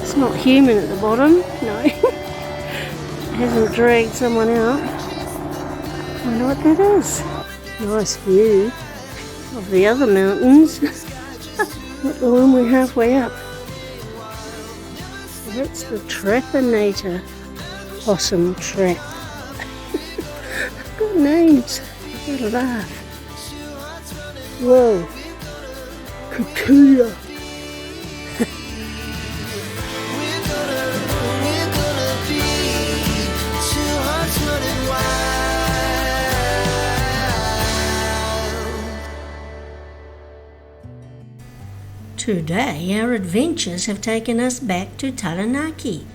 It's not human at the bottom, no. It hasn't dragged someone out. I wonder what that is. Nice view of the other mountains. Not the one we're halfway up. That's the Trapinator Possum Trap. Got names. What a laugh. Whoa. Kakuya. Today our adventures have taken us back to Taranaki,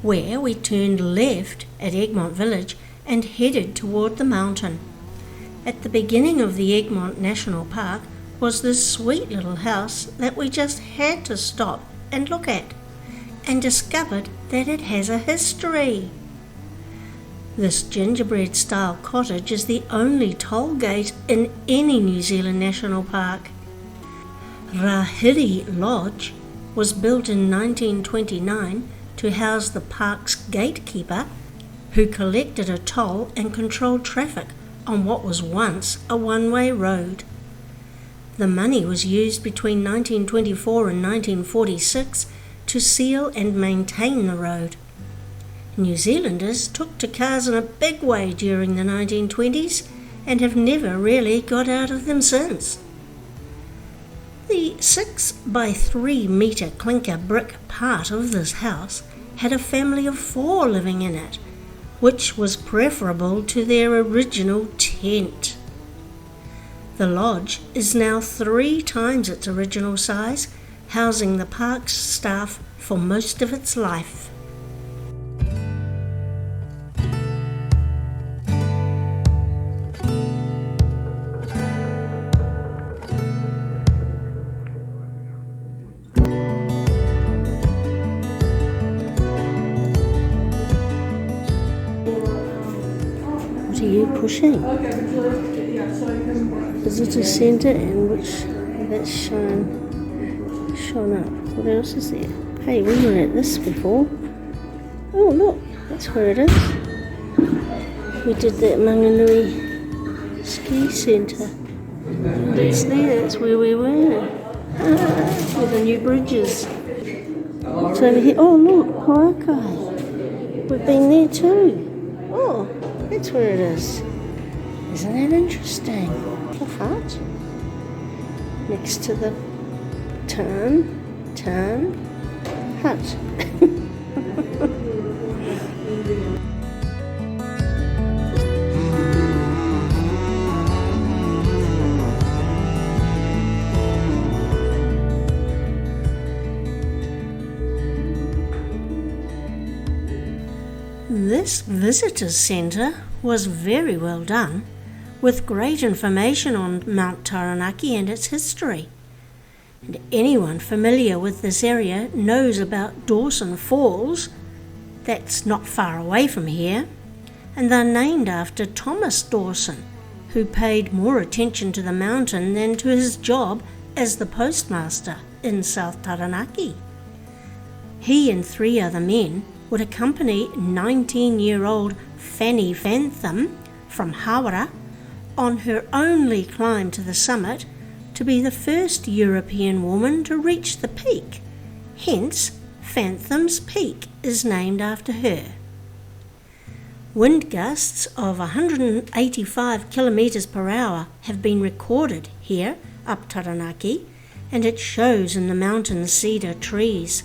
where we turned left at Egmont village and headed toward the mountain. At the beginning of the Egmont National Park was this sweet little house that we just had to stop and look at, and discovered that it has a history. This gingerbread style cottage is the only toll gate in any New Zealand national park. Raahi Lodge was built in 1929 to house the park's gatekeeper, who collected a toll and controlled traffic on what was once a one-way road. The money was used between 1924 and 1946 to seal and maintain the road. New Zealanders took to cars in a big way during the 1920s and have never really got out of them since. The 6 by 3 metre clinker brick part of this house had a family of 4 living in it, which was preferable to their original tent. The lodge is now 3 times its original size, housing the park's staff for most of its life. What are you pushing? Visitor centre, and which that's shown up. What else is there? Hey, we were at this before. Oh look, that's where it is. We did that Manganui ski centre. And it's there, that's where we were. With the new bridges. It's over here. Oh look, Hoakai. We've been there too. Oh, that's where it is. Isn't that interesting? A hut next to the Tarn hut. This visitors centre was very well done, with great information on Mt Taranaki and its history. And anyone familiar with this area knows about Dawson Falls, that's not far away from here, and they're named after Thomas Dawson, who paid more attention to the mountain than to his job as the postmaster in South Taranaki. He and 3 other men would accompany 19-year-old Fanny Fantham from Hawara on her only climb to the summit to be the first European woman to reach the peak. Hence, Fantham's Peak is named after her. Wind gusts of 185 kilometres per hour have been recorded here up Taranaki, and it shows in the mountain cedar trees.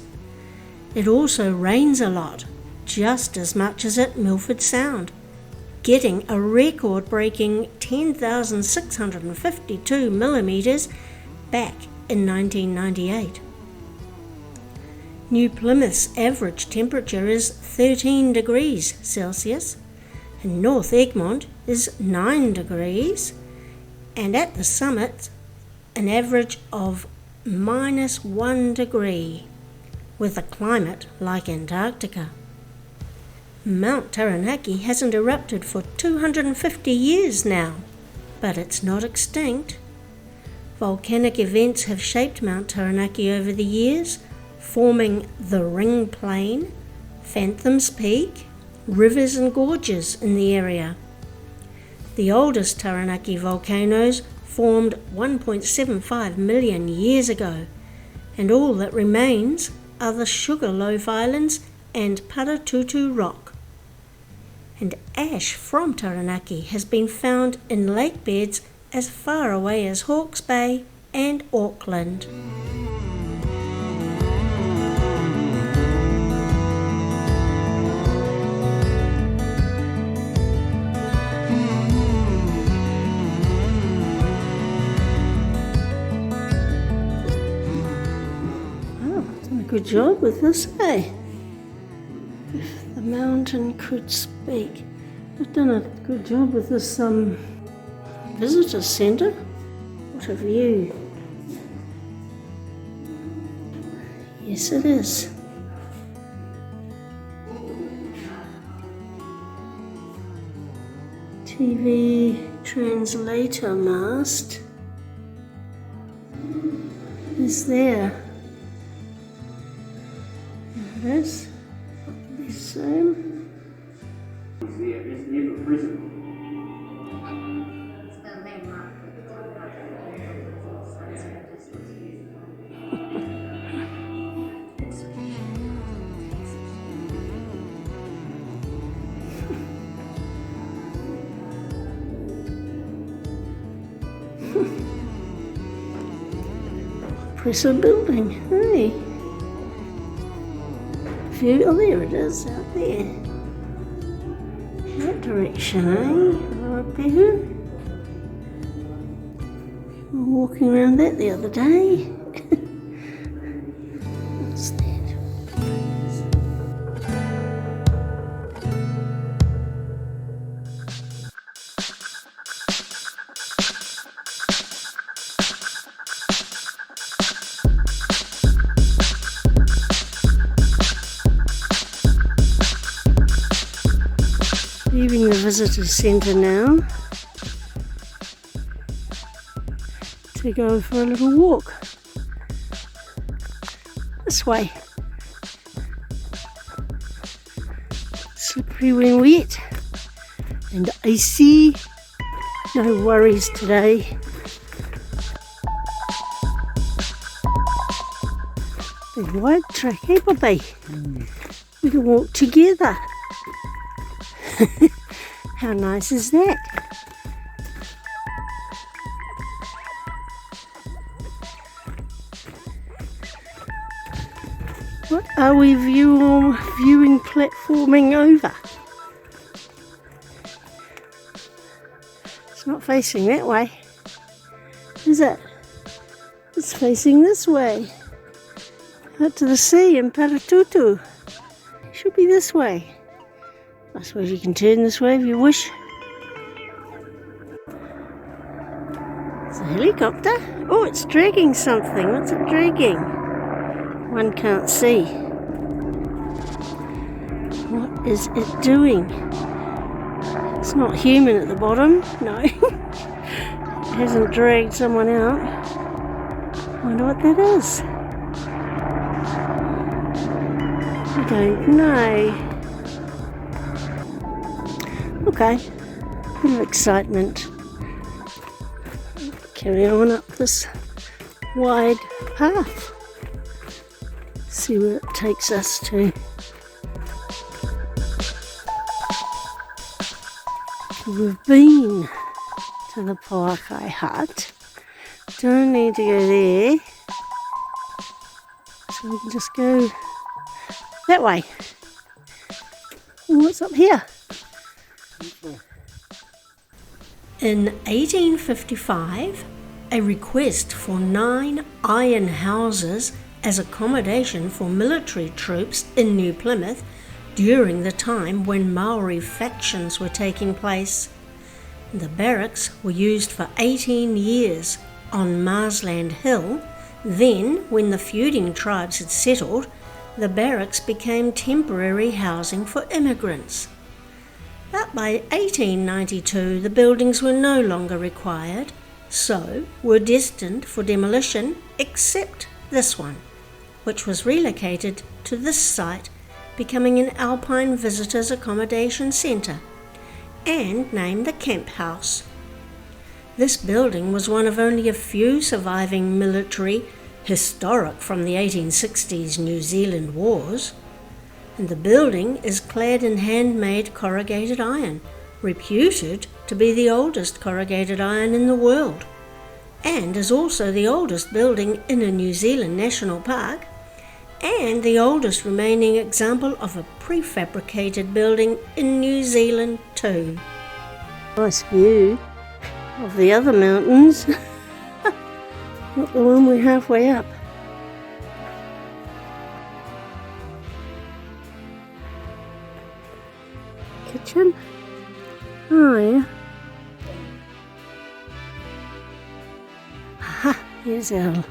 It also rains a lot, just as much as at Milford Sound, getting a record-breaking 10,652 millimetres back in 1998. New Plymouth's average temperature is 13 degrees Celsius, and North Egmont is 9 degrees, and at the summit an average of -1 degree, with a climate like Antarctica. Mt Taranaki hasn't erupted for 250 years now, but it's not extinct. Volcanic events have shaped Mt Taranaki over the years, forming the Ring Plain, Phantom's Peak, rivers and gorges in the area. The oldest Taranaki volcanoes formed 1.75 million years ago, and all that remains are the Sugarloaf Islands and Paratutu Rock. And ash from Taranaki has been found in lake beds as far away as Hawke's Bay and Auckland. Good job with this, eh? If the mountain could speak. I've done a good job with this visitor centre. What a view. Yes, it is. TV translator mast is there. There it is. The same. It's never prison. Prison building, hey. Oh, there it is, out there. That direction, eh? Right there. We were walking around that the other day. What's that? Leaving the visitor centre now to go for a little walk this way. Slippery when wet and icy, no worries today. Big wide track, hey Bobby? We can walk together. How nice is that? What are we viewing platforming over? It's not facing that way, is it? It's facing this way. Out to the sea in Paratutu. It should be this way. I suppose you can turn this way if you wish. It's a helicopter. Oh, it's dragging something. What's it dragging? One can't see. What is it doing? It's not human at the bottom. No. It hasn't dragged someone out. I wonder what that is. I don't know. Okay, bit of excitement. Carry on up this wide path. See where it takes us to. We've been to the Poakai hut. Don't need to go there. So we can just go that way. What's up here? In 1855, a request for 9 iron houses as accommodation for military troops in New Plymouth during the time when Maori factions were taking place. The barracks were used for 18 years on Marsland Hill. Then, when the feuding tribes had settled, the barracks became temporary housing for immigrants. But by 1892 the buildings were no longer required, so were destined for demolition except this one, which was relocated to this site, becoming an alpine visitors accommodation centre, and named the Camphouse. This building was one of only a few surviving military, historic from the 1860s New Zealand Wars, and the building is clad in handmade corrugated iron, reputed to be the oldest corrugated iron in the world, and is also the oldest building in a New Zealand National Park, and the oldest remaining example of a prefabricated building in New Zealand too. Nice view of the other mountains, not the one we're halfway up. Kitchen? Oh yeah. Aha, here's our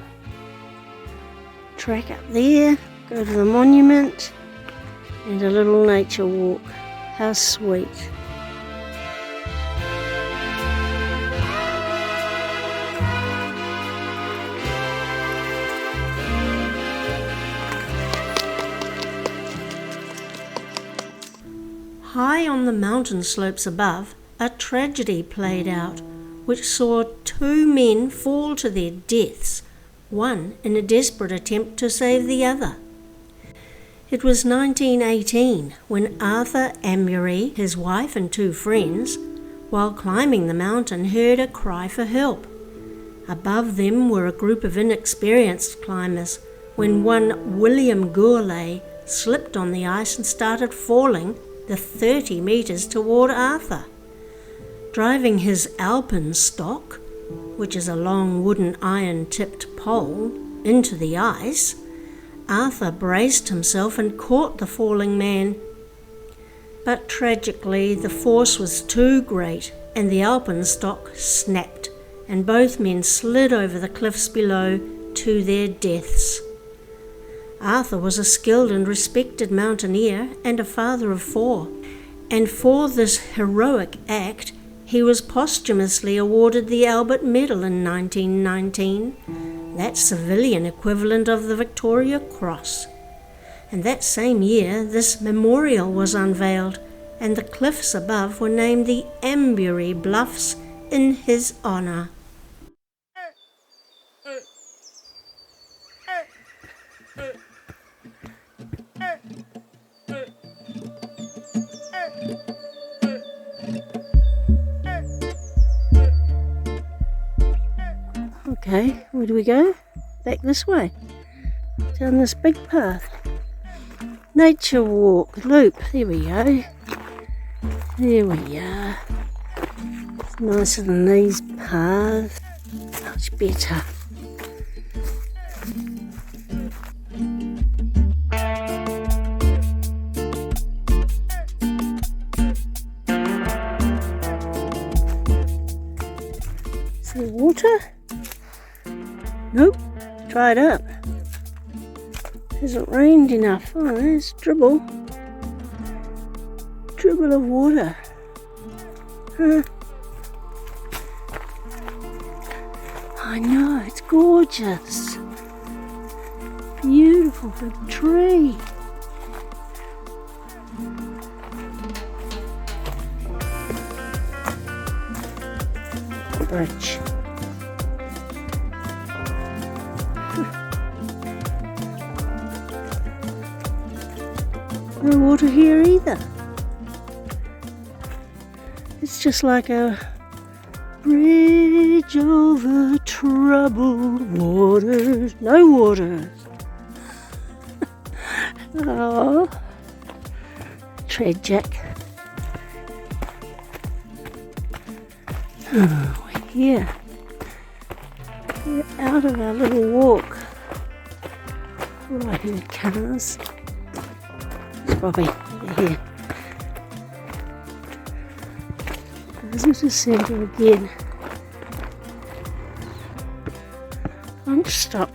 track up there, go to the monument and a little nature walk. How sweet. High on the mountain slopes above, a tragedy played out, which saw 2 men fall to their deaths, one in a desperate attempt to save the other. It was 1918 when Arthur Amury, his wife and 2 friends, while climbing the mountain, heard a cry for help. Above them were a group of inexperienced climbers when one William Gourlay slipped on the ice and started falling the 30 metres toward Arthur. Driving his alpenstock, which is a long wooden iron-tipped pole, into the ice, Arthur braced himself and caught the falling man. But tragically, the force was too great and the alpenstock snapped, and both men slid over the cliffs below to their deaths. Arthur was a skilled and respected mountaineer and a father of 4, and for this heroic act he was posthumously awarded the Albert Medal in 1919, that civilian equivalent of the Victoria Cross. And that same year this memorial was unveiled, and the cliffs above were named the Ambury Bluffs in his honour. Okay, where do we go? Back this way, down this big path. Nature walk, loop, there we go. There we are. It's nicer than these paths, much better. Is there water? Nope, dried up. Hasn't rained enough. Oh, there's dribble. Dribble of water. Huh. I know, it's gorgeous. Beautiful big tree. Bridge. No water here either. It's just like a bridge over troubled waters. No water. Oh, tragic. Oh, we're here. We're out of our little walk. Oh, I hear cars. Bobby, over here. Visitor centre again. Lunch stop.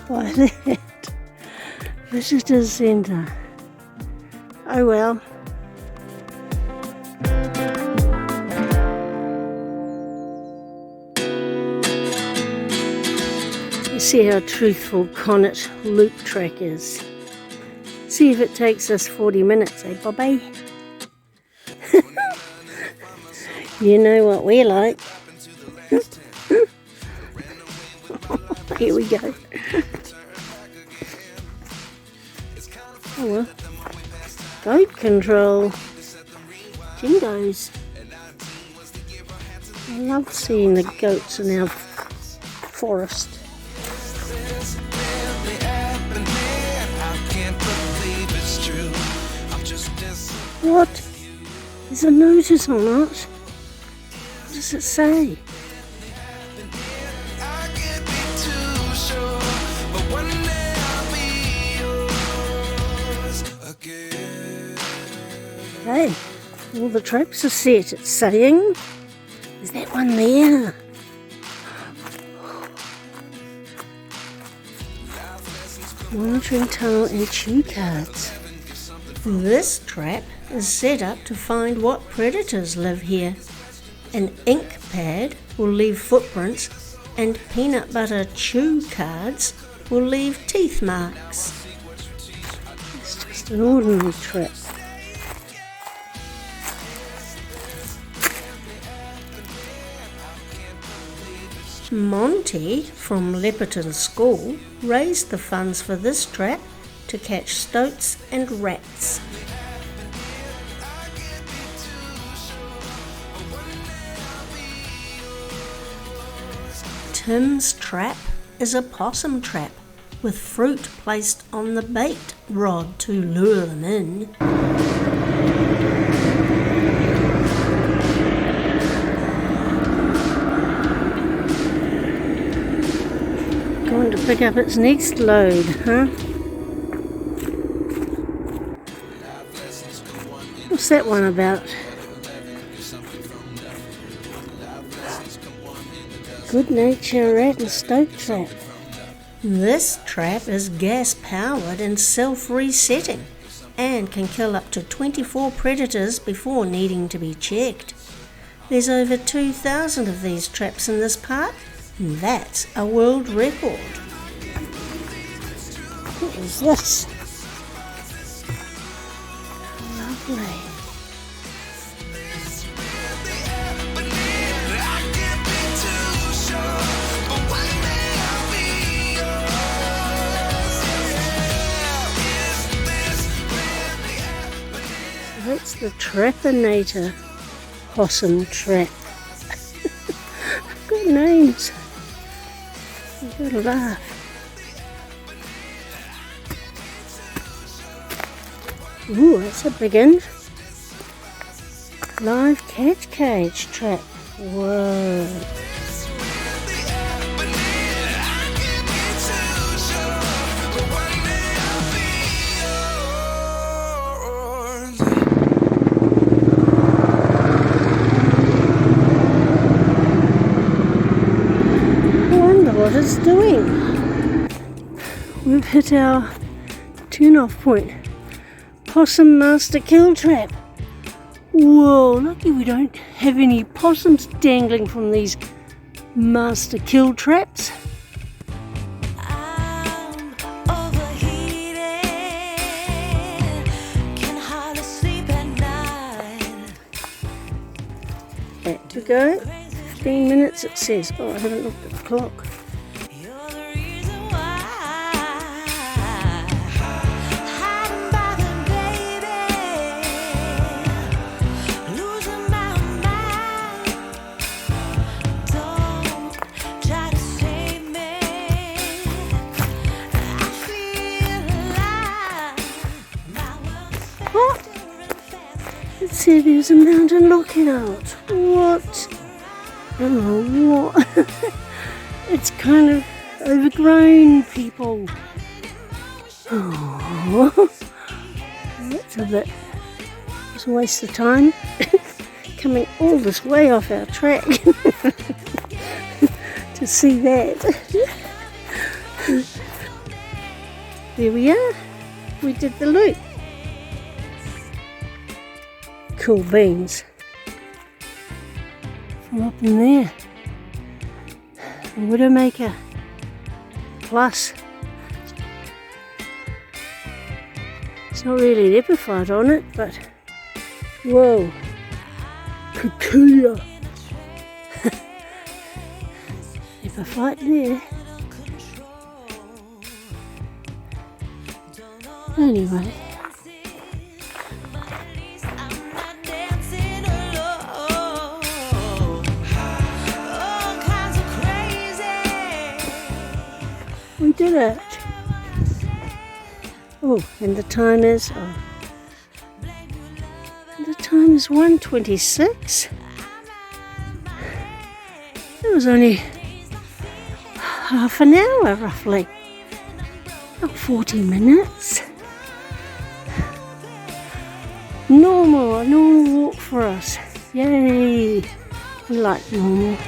By that. Visitor centre. Oh well. See how truthful Connaught loop track is. See if it takes us 40 minutes, eh, Bobby? You know what we're like. Here we go. Oh well. Goat control. Jingoes. I love seeing the goats in our forest. What? There's a notice on it. What does it say? Hey, all the traps are set, it's saying. Is that one there? Monitoring tunnel and chew cards. This trap is set up to find what predators live here. An ink pad will leave footprints and peanut butter chew cards will leave teeth marks. It's just an ordinary trap. Monty from Leopardton School raised the funds for this trap to catch stoats and rats. Tim's trap is a possum trap with fruit placed on the bait rod to lure them in. Going to pick up its next load, huh? What's that one about? Good nature rat and stoat trap. This trap is gas powered and self-resetting and can kill up to 24 predators before needing to be checked. There's over 2,000 of these traps in this park. That's a world record. What is this? Lovely. That's the Trapinator possum trap. Good names. Good laugh. Ooh, that's a big one. Live catch cage trap. Whoa. What it's doing. We've hit our turn-off point. Possum master kill trap. Whoa, lucky we don't have any possums dangling from these master kill traps. Back to go. 15 minutes it says. Oh, I haven't looked at the clock. What? It said there's a mountain lookout. What? Oh, what? It's kind of overgrown, people. Oh, that's a bit. It's a waste of time. Coming all this way off our track to see that. There we are. We did the loop. Cool beans. From up in there. A Widowmaker. plus. It's not really an epiphyte on it, but whoa, could kill you. Epiphyte there. Anyway. We did it. Oh, and the time is 1:26. It was only half an hour roughly. Not 40 minutes. Normal walk for us. Yay! We like normal.